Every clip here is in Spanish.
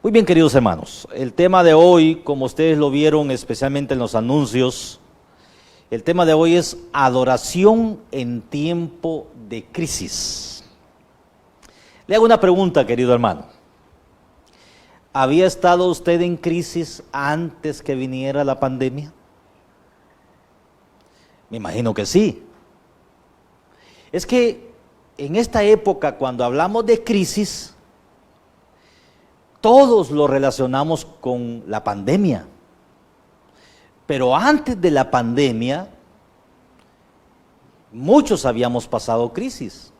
Muy bien, queridos hermanos, el tema de hoy, como ustedes lo vieron especialmente en los anuncios, el tema de hoy es adoración en tiempo de crisis. Le hago una pregunta, querido hermano. ¿Había estado usted en crisis antes que viniera la pandemia? Me imagino que sí. Es que en esta época, cuando hablamos de crisis, todos lo relacionamos con la pandemia. Pero antes de la pandemia, muchos habíamos pasado crisis.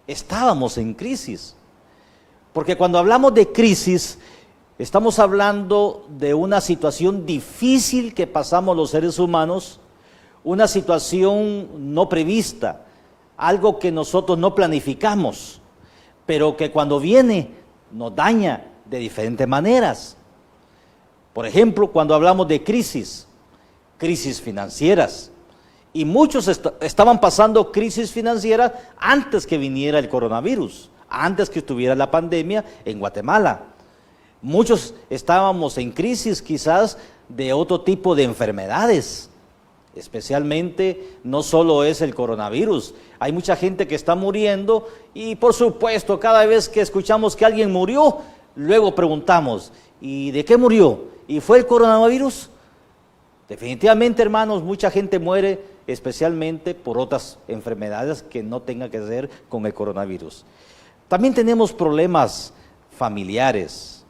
Estábamos en crisis. Porque cuando hablamos de crisis, estamos hablando de una situación difícil que pasamos los seres humanos, una situación no prevista, algo que nosotros no planificamos, pero que cuando viene nos daña de diferentes maneras. Por ejemplo, cuando hablamos de crisis financieras, y muchos estaban pasando crisis financieras antes que viniera el coronavirus, antes que estuviera la pandemia en Guatemala. Muchos estábamos en crisis quizás de otro tipo de enfermedades, especialmente no solo es el coronavirus, hay mucha gente que está muriendo y por supuesto cada vez que escuchamos que alguien murió, luego preguntamos, ¿y de qué murió? ¿Y fue el coronavirus? Definitivamente, hermanos, mucha gente muere especialmente por otras enfermedades que no tengan que ver con el coronavirus. También tenemos problemas familiares,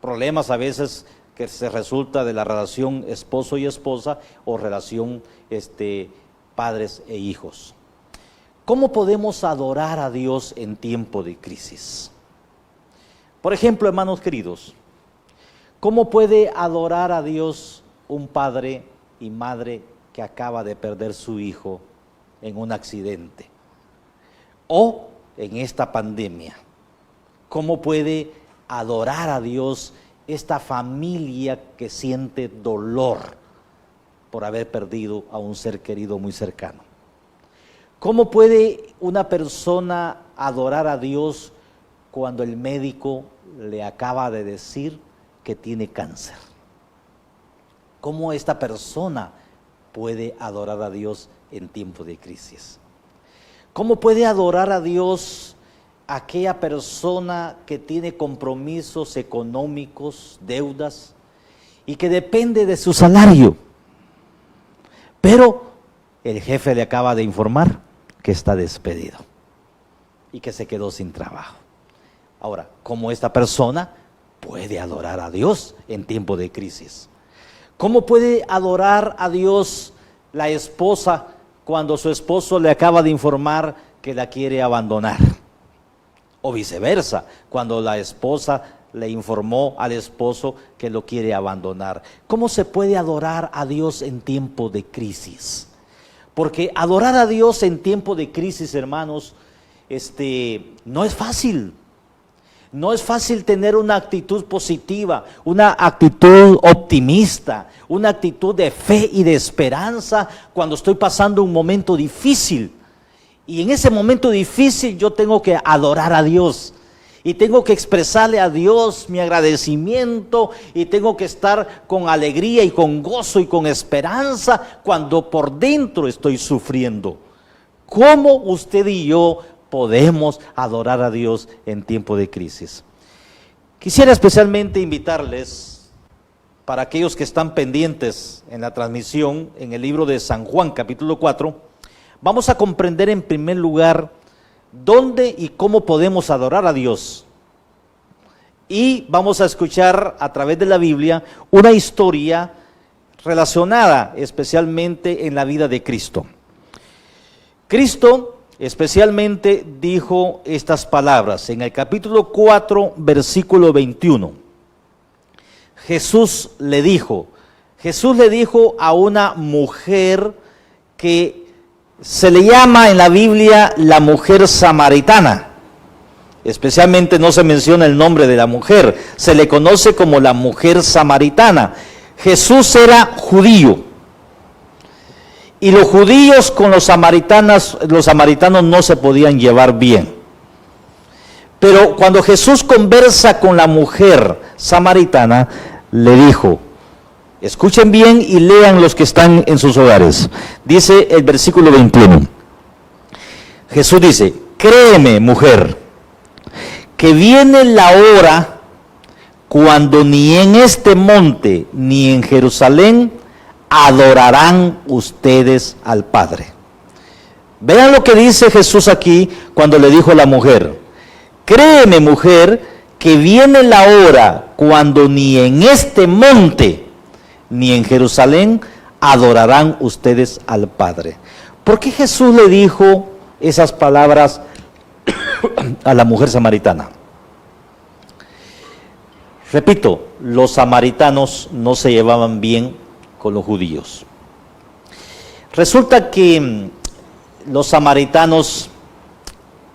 problemas a veces que se resulta de la relación esposo y esposa o relación padres e hijos. ¿Cómo podemos adorar a Dios en tiempo de crisis? Por ejemplo, hermanos queridos, ¿cómo puede adorar a Dios un padre y madre que acaba de perder su hijo en un accidente? O en esta pandemia, ¿cómo puede adorar a Dios esta familia que siente dolor por haber perdido a un ser querido muy cercano? ¿Cómo puede una persona adorar a Dios cuando el médico le acaba de decir que tiene cáncer? ¿Cómo esta persona puede adorar a Dios en tiempo de crisis? ¿Cómo puede adorar a Dios aquella persona que tiene compromisos económicos, deudas, y que depende de su salario? Pero el jefe le acaba de informar que está despedido y que se quedó sin trabajo. Ahora, ¿cómo esta persona puede adorar a Dios en tiempo de crisis? ¿Cómo puede adorar a Dios la esposa cuando su esposo le acaba de informar que la quiere abandonar? O viceversa, cuando la esposa le informó al esposo que lo quiere abandonar. ¿Cómo se puede adorar a Dios en tiempo de crisis? Porque adorar a Dios en tiempo de crisis, hermanos, no es fácil. No es fácil tener una actitud positiva, una actitud optimista, una actitud de fe y de esperanza cuando estoy pasando un momento difícil. Y en ese momento difícil yo tengo que adorar a Dios y tengo que expresarle a Dios mi agradecimiento y tengo que estar con alegría y con gozo y con esperanza cuando por dentro estoy sufriendo. ¿Cómo usted y yo podemos adorar a Dios en tiempo de crisis? Quisiera especialmente invitarles, para aquellos que están pendientes en la transmisión, en el libro de San Juan, capítulo 4, vamos a comprender en primer lugar dónde y cómo podemos adorar a Dios. Y vamos a escuchar a través de la Biblia una historia relacionada especialmente en la vida de Cristo. Cristo especialmente dijo estas palabras en el capítulo 4, versículo 21. Jesús le dijo a una mujer que se le llama en la Biblia la mujer samaritana. Especialmente no se menciona el nombre de la mujer, se le conoce como la mujer samaritana. Jesús era judío. Y los judíos con los samaritanos no se podían llevar bien. Pero cuando Jesús conversa con la mujer samaritana, le dijo, escuchen bien y lean los que están en sus hogares. Dice el versículo 21. Jesús dice, créeme, mujer, que viene la hora cuando ni en este monte ni en Jerusalén adorarán ustedes al Padre. Vean lo que dice Jesús aquí cuando le dijo a la mujer, créeme, mujer, que viene la hora cuando ni en este monte ni en Jerusalén adorarán ustedes al Padre. ¿Por qué Jesús le dijo esas palabras a la mujer samaritana? Repito, los samaritanos no se llevaban bien con los judíos. Resulta que los samaritanos,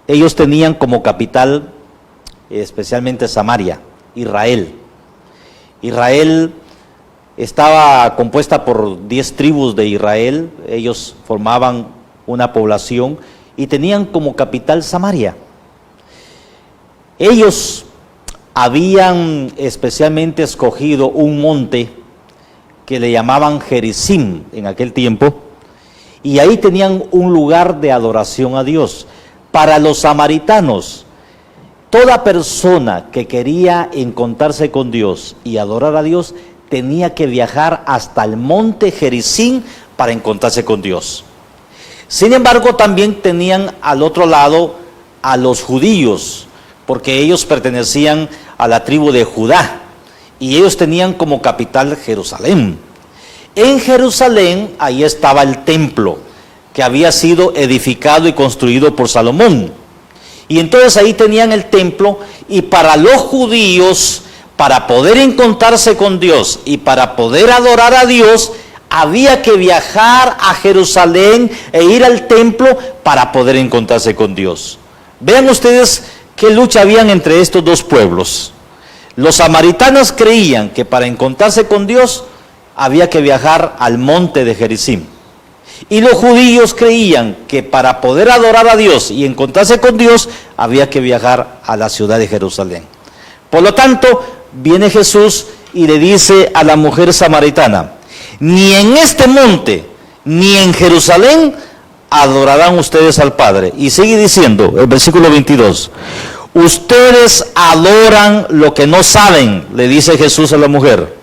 ellos tenían como capital, especialmente Samaria, Israel. Israel estaba compuesta por 10 tribus de Israel, ellos formaban una población y tenían como capital Samaria. Ellos habían especialmente escogido un monte que le llamaban Gerizim en aquel tiempo, y ahí tenían un lugar de adoración a Dios. Para los samaritanos, toda persona que quería encontrarse con Dios y adorar a Dios tenía que viajar hasta el monte Gerizim para encontrarse con Dios. Sin embargo, también tenían al otro lado a los judíos, porque ellos pertenecían a la tribu de Judá, y ellos tenían como capital Jerusalén. En Jerusalén, ahí estaba el templo, que había sido edificado y construido por Salomón. Y entonces ahí tenían el templo, y para los judíos, para poder encontrarse con Dios y para poder adorar a Dios, había que viajar a Jerusalén e ir al templo para poder encontrarse con Dios. Vean ustedes qué lucha habían entre estos dos pueblos. Los samaritanos creían que para encontrarse con Dios había que viajar al monte de Gerizim. Y los judíos creían que para poder adorar a Dios y encontrarse con Dios había que viajar a la ciudad de Jerusalén. Por lo tanto, viene Jesús y le dice a la mujer samaritana, ni en este monte, ni en Jerusalén adorarán ustedes al Padre. Y sigue diciendo, el versículo 22, ustedes adoran lo que no saben, le dice Jesús a la mujer.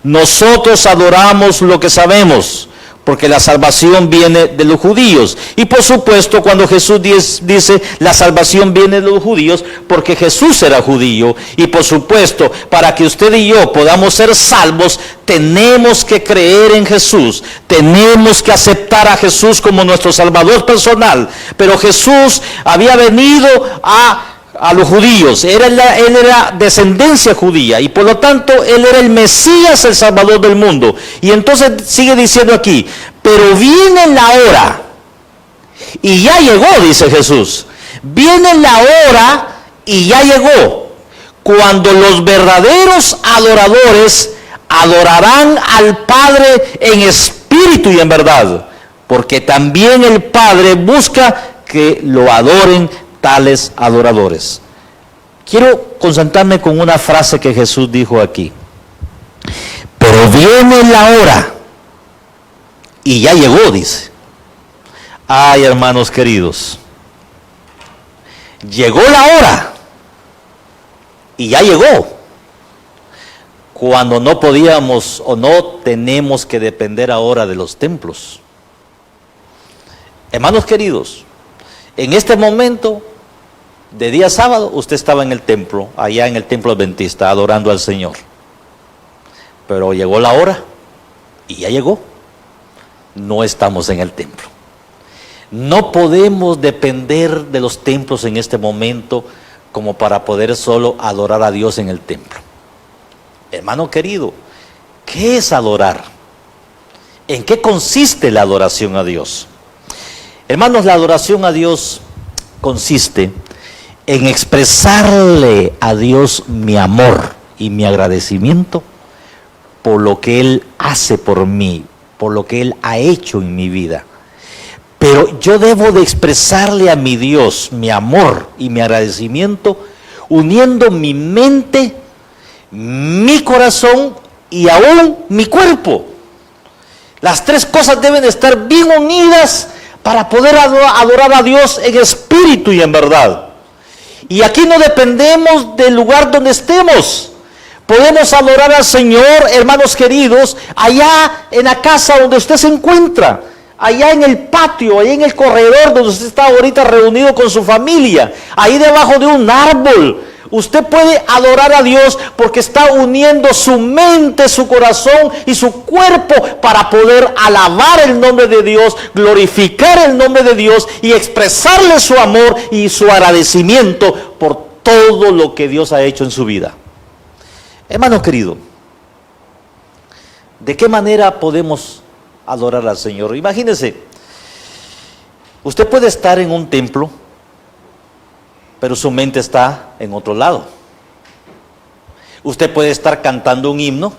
Nosotros adoramos lo que sabemos, porque la salvación viene de los judíos. Y por supuesto, cuando Jesús dice la salvación viene de los judíos, porque Jesús era judío. Y por supuesto, para que usted y yo podamos ser salvos, tenemos que creer en Jesús. Tenemos que aceptar a Jesús como nuestro Salvador personal. Pero Jesús había venido a los judíos, él era descendencia judía, y por lo tanto él era el Mesías, el Salvador del mundo. Y entonces sigue diciendo aquí, pero viene la hora, y ya llegó, dice Jesús, viene la hora y ya llegó, cuando los verdaderos adoradores adorarán al Padre en espíritu y en verdad, porque también el Padre busca que lo adoren tales adoradores. Quiero concentrarme con una frase que Jesús dijo aquí. Pero viene la hora y ya llegó, dice. Ay, hermanos queridos, llegó la hora y ya llegó, cuando no podíamos o no tenemos que depender ahora de los templos. Hermanos queridos, en este momento, de día sábado, usted estaba en el templo, allá en el templo adventista, adorando al Señor. Pero llegó la hora, y ya llegó. No estamos en el templo. No podemos depender de los templos en este momento, como para poder solo adorar a Dios en el templo. Hermano querido, ¿qué es adorar? ¿En qué consiste la adoración a Dios? Hermanos, la adoración a Dios consiste en expresarle a Dios mi amor y mi agradecimiento por lo que Él hace por mí, por lo que Él ha hecho en mi vida. Pero yo debo de expresarle a mi Dios mi amor y mi agradecimiento uniendo mi mente, mi corazón y aún mi cuerpo. Las tres cosas deben estar bien unidas para poder adorar a Dios en espíritu y en verdad. Y aquí no dependemos del lugar donde estemos. Podemos adorar al Señor, hermanos queridos, allá en la casa donde usted se encuentra, allá en el patio, allá en el corredor donde usted está ahorita reunido con su familia, ahí debajo de un árbol. Usted puede adorar a Dios porque está uniendo su mente, su corazón y su cuerpo para poder alabar el nombre de Dios, glorificar el nombre de Dios y expresarle su amor y su agradecimiento por todo lo que Dios ha hecho en su vida. Hermano querido, ¿de qué manera podemos adorar al Señor? Imagínese, usted puede estar en un templo, pero su mente está en otro lado. Usted puede estar cantando un himno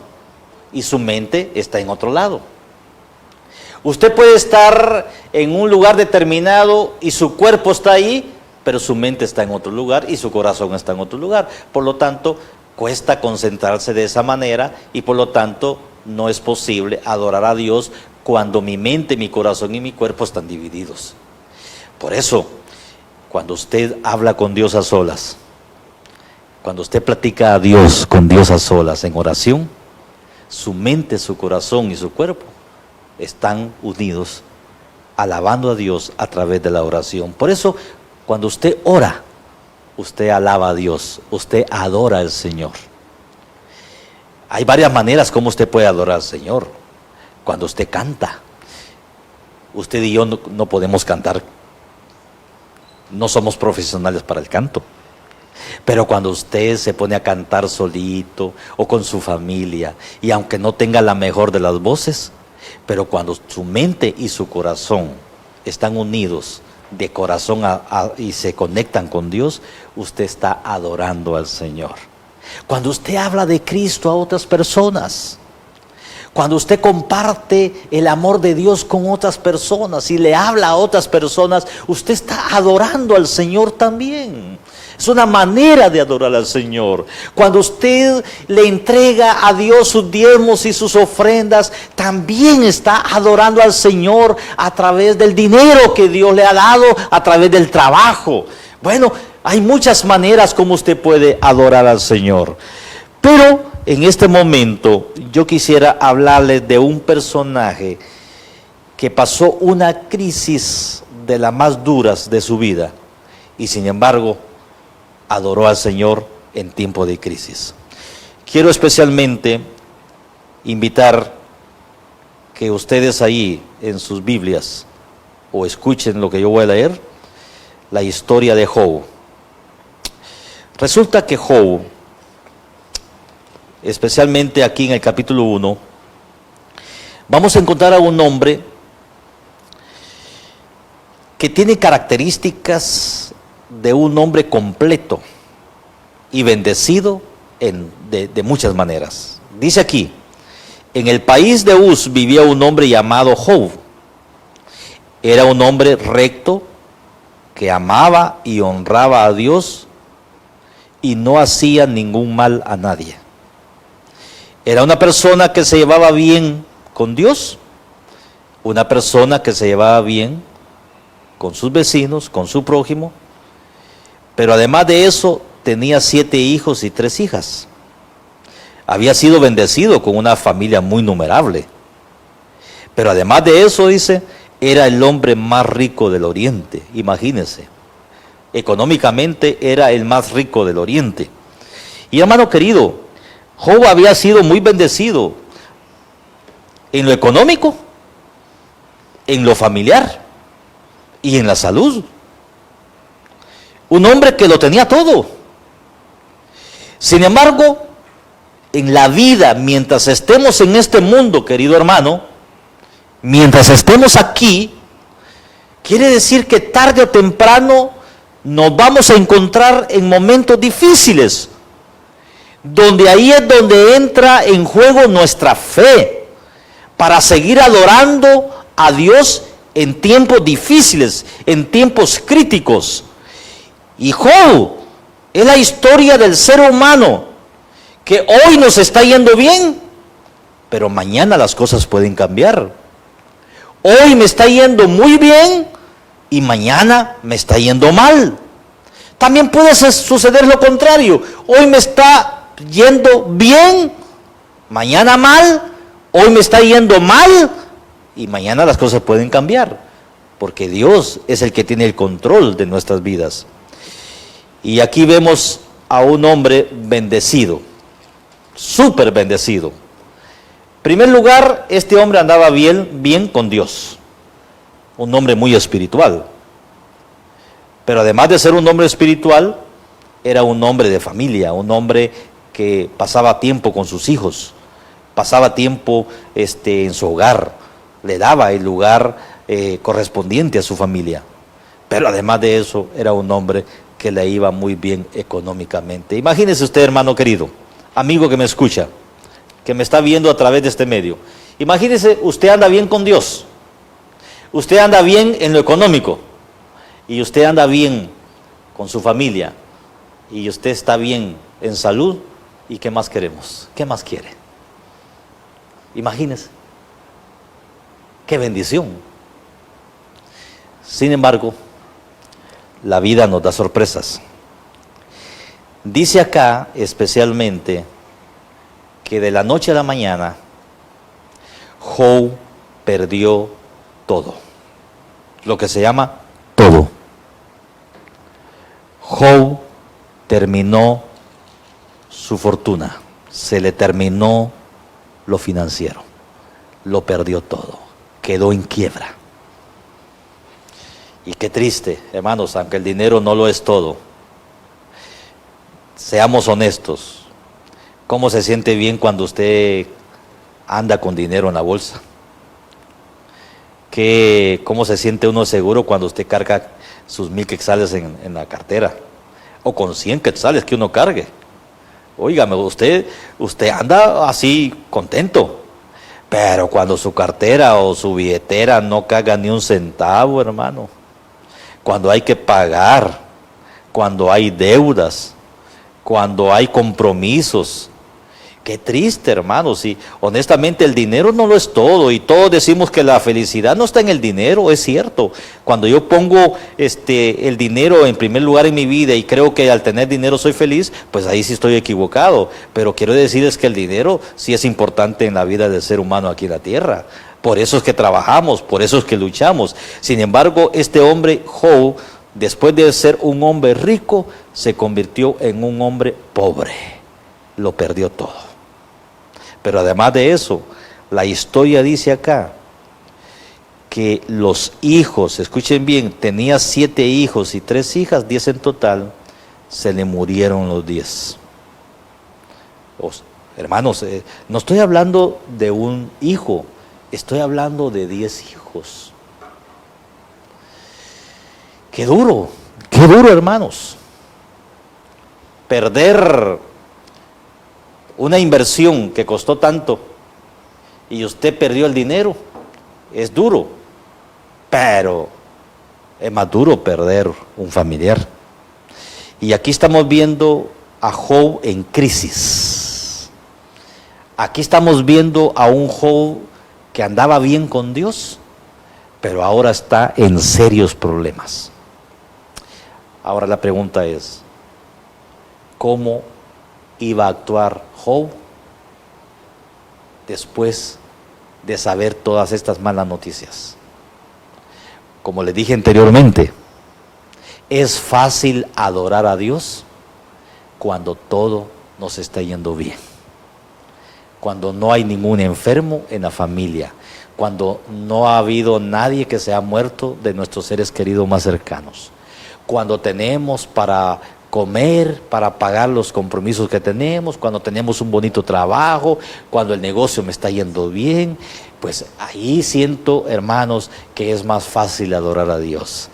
y su mente está en otro lado. Usted puede estar en un lugar determinado y su cuerpo está ahí, pero su mente está en otro lugar y su corazón está en otro lugar. Por lo tanto, cuesta concentrarse de esa manera y por lo tanto no es posible adorar a Dios cuando mi mente, mi corazón y mi cuerpo están divididos. Por eso, cuando usted habla con Dios a solas, cuando usted platica a Dios con Dios a solas en oración, su mente, su corazón y su cuerpo están unidos, alabando a Dios a través de la oración. Por eso, cuando usted ora, usted alaba a Dios, usted adora al Señor. Hay varias maneras como usted puede adorar al Señor. Cuando usted canta, usted y yo no podemos cantar. No somos profesionales para el canto. Pero cuando usted se pone a cantar solito o con su familia, y aunque no tenga la mejor de las voces, pero cuando su mente y su corazón están unidos de corazón y se conectan con Dios, usted está adorando al Señor. Cuando usted habla de Cristo a otras personas, cuando usted comparte el amor de Dios con otras personas y le habla a otras personas, usted está adorando al Señor también. Es una manera de adorar al Señor. Cuando usted le entrega a Dios sus diezmos y sus ofrendas, también está adorando al Señor a través del dinero que Dios le ha dado, a través del trabajo. Bueno, hay muchas maneras como usted puede adorar al Señor. Pero en este momento yo quisiera hablarles de un personaje que pasó una crisis de las más duras de su vida y sin embargo adoró al Señor en tiempo de crisis. Quiero especialmente invitar que ustedes ahí en sus Biblias o escuchen lo que yo voy a leer, la historia de Job. Resulta que Job, especialmente aquí en el capítulo 1, vamos a encontrar a un hombre que tiene características de un hombre completo y bendecido de muchas maneras. Dice aquí, en el país de Uz vivía un hombre llamado Job. Era un hombre recto que amaba y honraba a Dios y no hacía ningún mal a nadie. Era una persona que se llevaba bien con Dios, una persona que se llevaba bien con sus vecinos, con su prójimo, pero además de eso tenía 7 hijos y 3 hijas. Había sido bendecido con una familia muy numerable, pero además de eso, dice, era el hombre más rico del Oriente. Imagínense, económicamente era el más rico del Oriente. Y hermano querido, Job había sido muy bendecido en lo económico, en lo familiar y en la salud. Un hombre que lo tenía todo. Sin embargo, en la vida, mientras estemos en este mundo, querido hermano, mientras estemos aquí, quiere decir que tarde o temprano nos vamos a encontrar en momentos difíciles, donde ahí es donde entra en juego nuestra fe, para seguir adorando a Dios en tiempos difíciles, en tiempos críticos. Y Job Es la historia del ser humano, que hoy nos está yendo bien, pero mañana las cosas pueden cambiar. Hoy me está yendo muy bien y mañana me está yendo mal. También puede suceder lo contrario. Hoy me está yendo bien, mañana mal. Hoy me está yendo mal y mañana las cosas pueden cambiar. Porque Dios es el que tiene el control de nuestras vidas. Y aquí vemos a un hombre bendecido, súper bendecido. En primer lugar, este hombre andaba bien con Dios. Un hombre muy espiritual. Pero además de ser un hombre espiritual, era un hombre de familia, un hombre que pasaba tiempo con sus hijos, pasaba tiempo en su hogar, le daba el lugar correspondiente a su familia. Pero además de eso, era un hombre que le iba muy bien económicamente. Imagínese usted, hermano querido, amigo que me escucha, que me está viendo a través de este medio. Imagínese, usted anda bien con Dios, usted anda bien en lo económico, y usted anda bien con su familia, y usted está bien en salud, ¿y qué más queremos? ¿Qué más quiere? Imagínese. ¡Qué bendición! Sin embargo, la vida nos da sorpresas. Dice acá especialmente que de la noche a la mañana, Job perdió todo. Lo que se llama todo. Job terminó su fortuna, se le terminó lo financiero, lo perdió todo, quedó en quiebra. Y qué triste, hermanos, aunque el dinero no lo es todo. Seamos honestos, ¿cómo se siente bien cuando usted anda con dinero en la bolsa? ¿Cómo se siente uno seguro cuando usted carga sus 1000 quetzales en la cartera? O con 100 quetzales que uno cargue. Óigame, usted anda así contento. Pero cuando su cartera o su billetera no carga ni un centavo, hermano. Cuando hay que pagar, cuando hay deudas, cuando hay compromisos. Qué triste, hermanos. Y honestamente el dinero no lo es todo, y todos decimos que la felicidad no está en el dinero, es cierto. Cuando yo pongo el dinero en primer lugar en mi vida y creo que al tener dinero soy feliz, pues ahí sí estoy equivocado. Pero quiero decirles que el dinero sí es importante en la vida del ser humano aquí en la tierra. Por eso es que trabajamos, por eso es que luchamos. Sin embargo, este hombre Job, después de ser un hombre rico, se convirtió en un hombre pobre. Lo perdió todo. Pero además de eso, la historia dice acá que los hijos, escuchen bien, tenía 7 hijos y 3 hijas, 10 en total, se le murieron los 10. Hermanos, no estoy hablando de un hijo, estoy hablando de 10 hijos. Qué duro, hermanos. Perder una inversión que costó tanto y usted perdió el dinero, es duro, pero es más duro perder un familiar. Y aquí estamos viendo a Job en crisis. Aquí estamos viendo a un Job que andaba bien con Dios, pero ahora está en serios problemas. Ahora la pregunta es, ¿cómo iba a actuar Job después de saber todas estas malas noticias? Como les dije anteriormente, es fácil adorar a Dios cuando todo nos está yendo bien, cuando no hay ningún enfermo en la familia, cuando no ha habido nadie que se ha muerto de nuestros seres queridos más cercanos, cuando tenemos para comer, para pagar los compromisos que tenemos, cuando tenemos un bonito trabajo, cuando el negocio me está yendo bien, pues ahí siento, hermanos, que es más fácil adorar a Dios.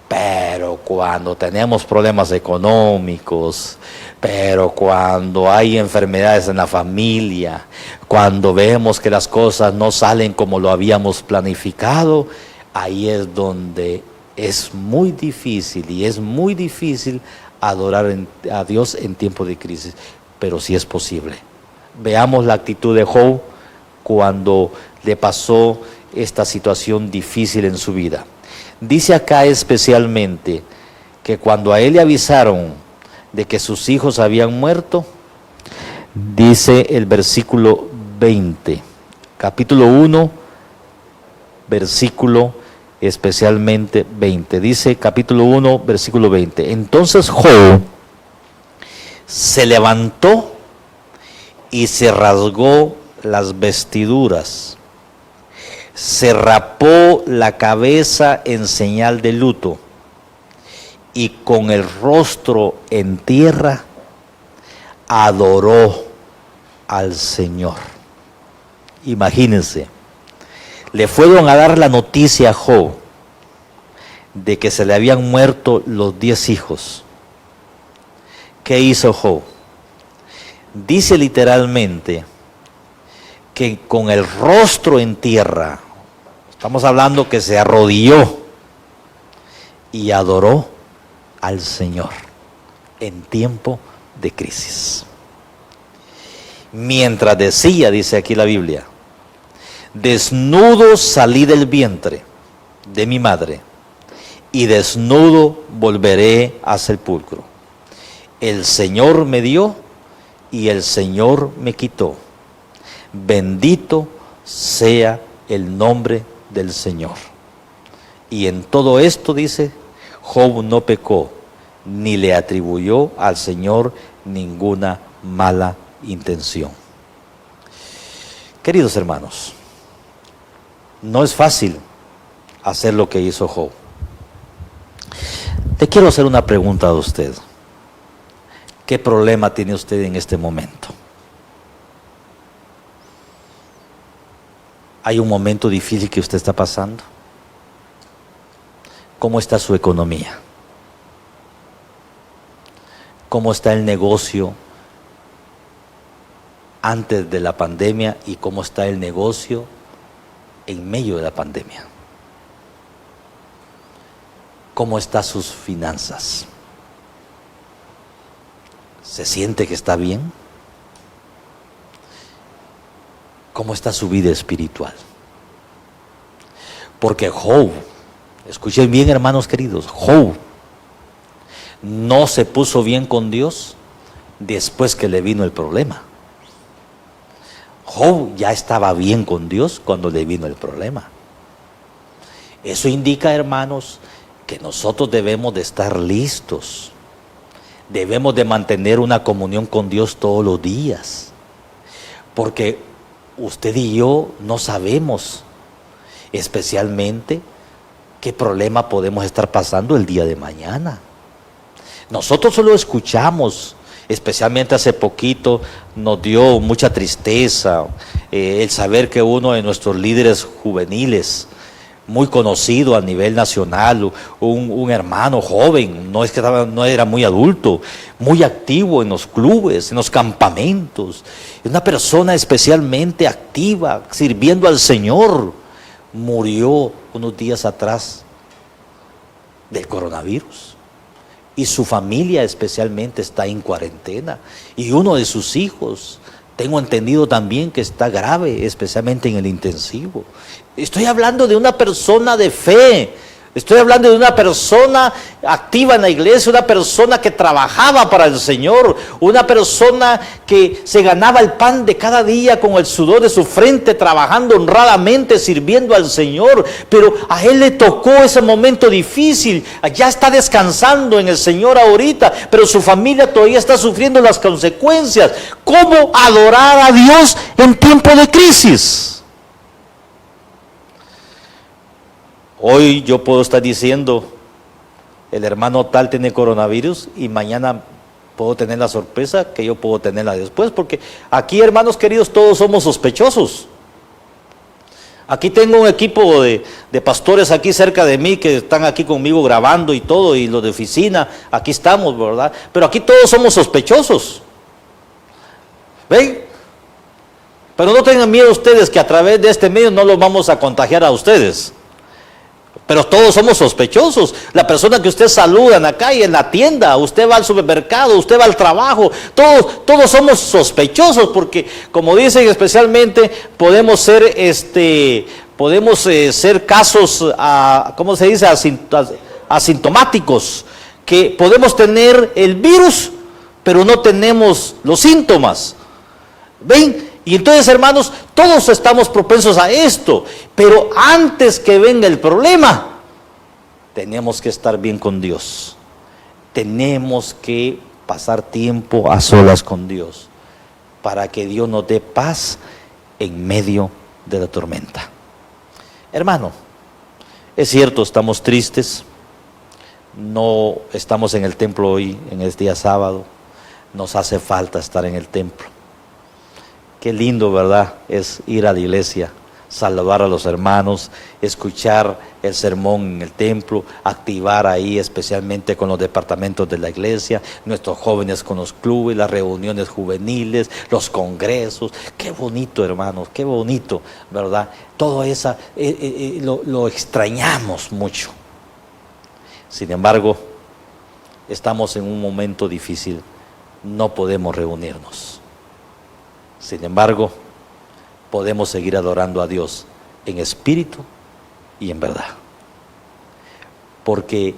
Pero cuando tenemos problemas económicos, pero cuando hay enfermedades en la familia, cuando vemos que las cosas no salen como lo habíamos planificado, ahí es donde es muy difícil, y es muy difícil adorar a Dios en tiempo de crisis, pero sí es posible. Veamos la actitud de Job cuando le pasó esta situación difícil en su vida. Dice acá especialmente que cuando a él le avisaron de que sus hijos habían muerto, dice el versículo 20, capítulo 1, versículo especialmente 20. Dice capítulo 1, versículo 20. Entonces Job se levantó y se rasgó las vestiduras, se rapó la cabeza en señal de luto, y con el rostro en tierra adoró al Señor. Imagínense, le fueron a dar la noticia a Job de que se le habían muerto los 10 hijos. ¿Qué hizo Job? Dice literalmente que con el rostro en tierra, estamos hablando que se arrodilló y adoró al Señor en tiempo de crisis. Mientras decía, dice aquí la Biblia, desnudo salí del vientre de mi madre y desnudo volveré al sepulcro. El Señor me dio y el Señor me quitó. Bendito sea el nombre del Señor. Y en todo esto, dice, Job no pecó, ni le atribuyó al Señor ninguna mala intención. Queridos hermanos, no es fácil hacer lo que hizo Job. Te quiero hacer una pregunta a usted. ¿Qué problema tiene usted en este momento? ¿Hay un momento difícil que usted está pasando? ¿Cómo está su economía? ¿Cómo está el negocio antes de la pandemia y cómo está el negocio en medio de la pandemia? ¿Cómo están sus finanzas? ¿Se siente que está bien? ¿Cómo está su vida espiritual? Porque Job, escuchen bien hermanos queridos, Job no se puso bien con Dios después que le vino el problema. Job ya estaba bien con Dios cuando le vino el problema. Eso indica, hermanos, que nosotros debemos de estar listos. Debemos de mantener una comunión con Dios todos los días. Porque usted y yo no sabemos especialmente qué problema podemos estar pasando el día de mañana. Nosotros solo escuchamos, especialmente hace poquito, nos dio mucha tristeza el saber que uno de nuestros líderes juveniles, muy conocido a nivel nacional, un hermano joven, no era muy adulto, muy activo en los clubes, en los campamentos, una persona especialmente activa, sirviendo al Señor, murió unos días atrás del coronavirus. Y su familia especialmente está en cuarentena. Y uno de sus hijos, tengo entendido también que está grave, especialmente en el intensivo. Estoy hablando de una persona de fe. Estoy hablando de una persona activa en la iglesia, una persona que trabajaba para el Señor, una persona que se ganaba el pan de cada día con el sudor de su frente, trabajando honradamente, sirviendo al Señor. Pero a él le tocó ese momento difícil, ya está descansando en el Señor ahorita, pero su familia todavía está sufriendo las consecuencias. ¿Cómo adorar a Dios en tiempo de crisis? Hoy yo puedo estar diciendo, el hermano tal tiene coronavirus y mañana puedo tener la sorpresa que yo puedo tenerla después, porque aquí, hermanos queridos, todos somos sospechosos. Aquí tengo un equipo de pastores aquí cerca de mí que están aquí conmigo grabando y todo, y los de oficina, aquí estamos, ¿verdad? Pero aquí todos somos sospechosos. ¿Ven? Pero no tengan miedo ustedes que a través de este medio no los vamos a contagiar a ustedes. Pero todos somos sospechosos. La persona que usted saluda en la calle, en la tienda, usted va al supermercado, usted va al trabajo, todos somos sospechosos, porque como dicen especialmente, podemos ser ser casos, ¿cómo se dice? Asintomáticos, que podemos tener el virus, pero no tenemos los síntomas. ¿Ven? Y entonces, hermanos, todos estamos propensos a esto, pero antes que venga el problema, tenemos que estar bien con Dios. Tenemos que pasar tiempo a solas con Dios, para que Dios nos dé paz en medio de la tormenta. Hermano, es cierto, estamos tristes, no estamos en el templo hoy, en este día sábado, nos hace falta estar en el templo. Qué lindo, ¿verdad? Es ir a la iglesia, saludar a los hermanos, escuchar el sermón en el templo, activar ahí especialmente con los departamentos de la iglesia, nuestros jóvenes con los clubes, las reuniones juveniles, los congresos. Qué bonito, hermanos, qué bonito, ¿verdad? Todo eso lo extrañamos mucho. Sin embargo, estamos en un momento difícil, no podemos reunirnos. Sin embargo, podemos seguir adorando a Dios en espíritu y en verdad. Porque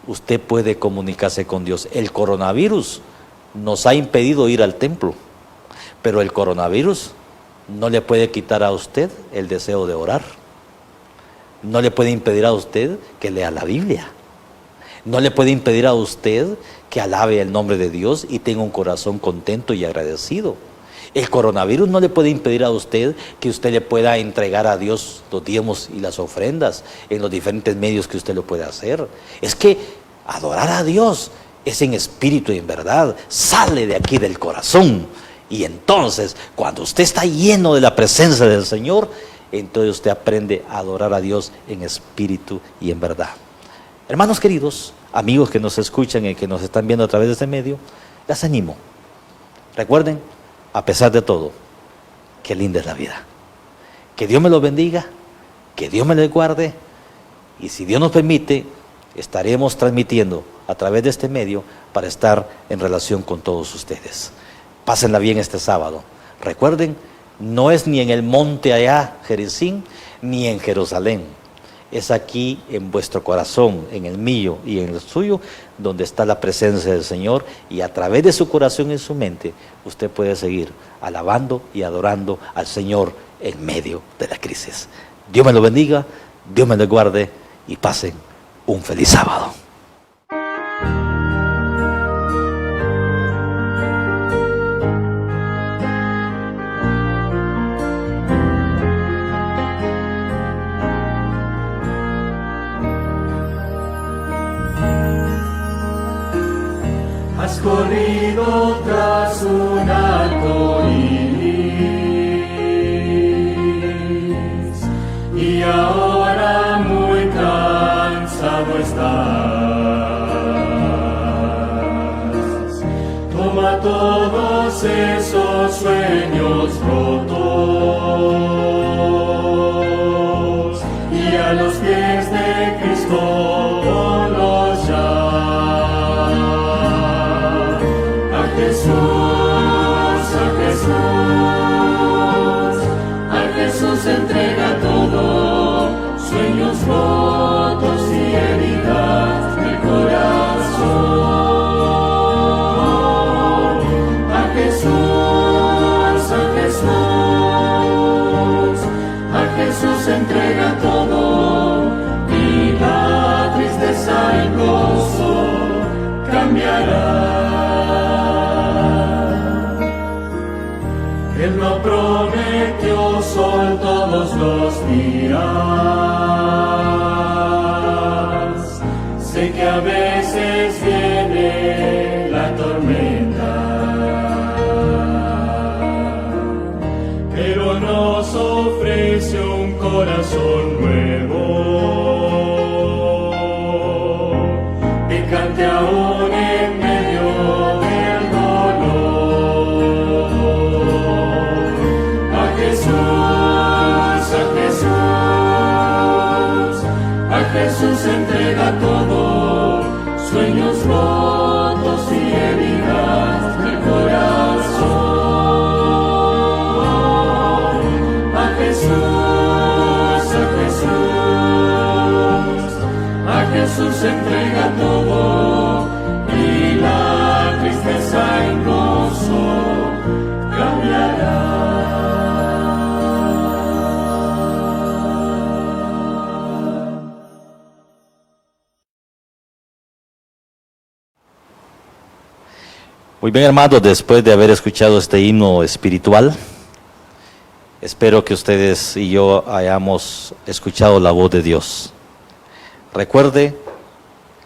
usted puede comunicarse con Dios. El coronavirus nos ha impedido ir al templo, pero el coronavirus no le puede quitar a usted el deseo de orar. No le puede impedir a usted que lea la Biblia. No le puede impedir a usted que alabe el nombre de Dios y tenga un corazón contento y agradecido. El coronavirus no le puede impedir a usted que usted le pueda entregar a Dios los diezmos y las ofrendas en los diferentes medios que usted lo puede hacer. Es que adorar a Dios es en espíritu y en verdad, sale de aquí del corazón. Y entonces, cuando usted está lleno de la presencia del Señor, entonces usted aprende a adorar a Dios en espíritu y en verdad. Hermanos queridos, amigos que nos escuchan y que nos están viendo a través de este medio, les animo. Recuerden, a pesar de todo, qué linda es la vida. Que Dios me lo bendiga, que Dios me lo guarde, y si Dios nos permite, estaremos transmitiendo a través de este medio para estar en relación con todos ustedes. Pásenla bien este sábado. Recuerden, no es ni en el monte allá, Gerizim, ni en Jerusalén. Es aquí en vuestro corazón, en el mío y en el suyo, donde está la presencia del Señor, y a través de su corazón y su mente, usted puede seguir alabando y adorando al Señor en medio de la crisis. Dios me lo bendiga, Dios me lo guarde, y pasen un feliz sábado. Has corrido tras un arco iris y ahora muy cansado estás. Toma todos esos sueños rotos y a los pies de Cristo los llama. A Jesús entrega todo, sueños rotos y heridas del corazón. A Jesús entrega todo, y la tristeza en gozo cambiará. Él no prometió sol todos los días. Sé que a veces viene la tormenta, pero nos ofrece un corazón nuevo que cante aún en medio del dolor. A Jesús Jesús entrega todo, sueños rotos y heridas del corazón. A Jesús, a Jesús entrega todo, y la tristeza en gozo cambiará. Muy bien, hermanos, después de haber escuchado este himno espiritual, espero que ustedes y yo hayamos escuchado la voz de Dios. Recuerde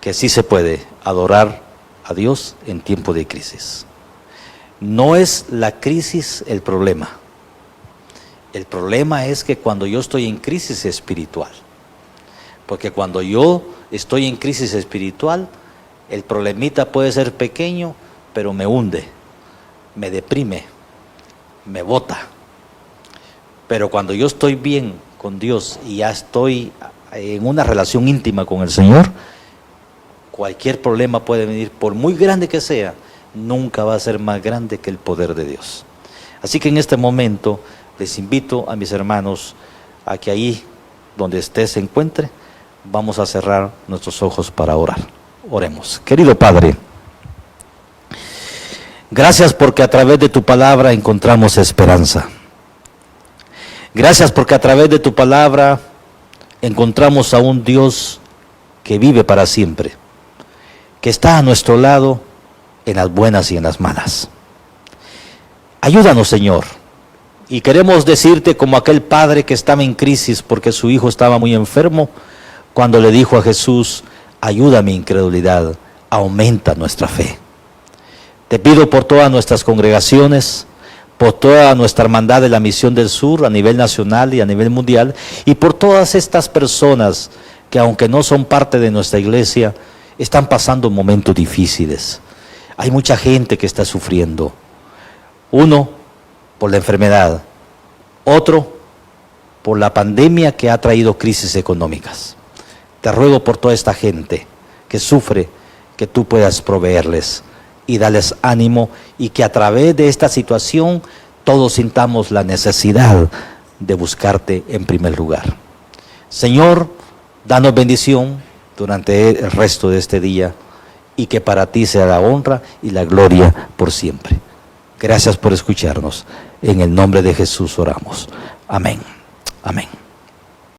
que sí se puede adorar a Dios en tiempo de crisis. No es la crisis el problema. El problema es que cuando yo estoy en crisis espiritual, porque cuando yo estoy en crisis espiritual, el problemita puede ser pequeño, pero me hunde, me deprime, me bota. Pero cuando yo estoy bien con Dios y ya estoy en una relación íntima con el Señor, cualquier problema puede venir, por muy grande que sea, nunca va a ser más grande que el poder de Dios. Así que en este momento les invito a mis hermanos a que ahí donde usted se encuentre, vamos a cerrar nuestros ojos para orar. Oremos. Querido Padre, gracias porque a través de tu palabra encontramos esperanza. Gracias porque a través de tu palabra encontramos a un Dios que vive para siempre, que está a nuestro lado en las buenas y en las malas. Ayúdanos, Señor, y queremos decirte como aquel padre que estaba en crisis porque su hijo estaba muy enfermo, cuando le dijo a Jesús: ayuda mi incredulidad, aumenta nuestra fe. Te pido por todas nuestras congregaciones, por toda nuestra hermandad de la Misión del Sur a nivel nacional y a nivel mundial, y por todas estas personas que, aunque no son parte de nuestra iglesia, están pasando momentos difíciles. Hay mucha gente que está sufriendo. Uno, por la enfermedad. Otro, por la pandemia que ha traído crisis económicas. Te ruego por toda esta gente que sufre, que tú puedas proveerles y darles ánimo, y que a través de esta situación todos sintamos la necesidad de buscarte en primer lugar. Señor, danos bendición durante el resto de este día, y que para ti sea la honra y la gloria por siempre. Gracias por escucharnos. En el nombre de Jesús oramos. Amén. Amén.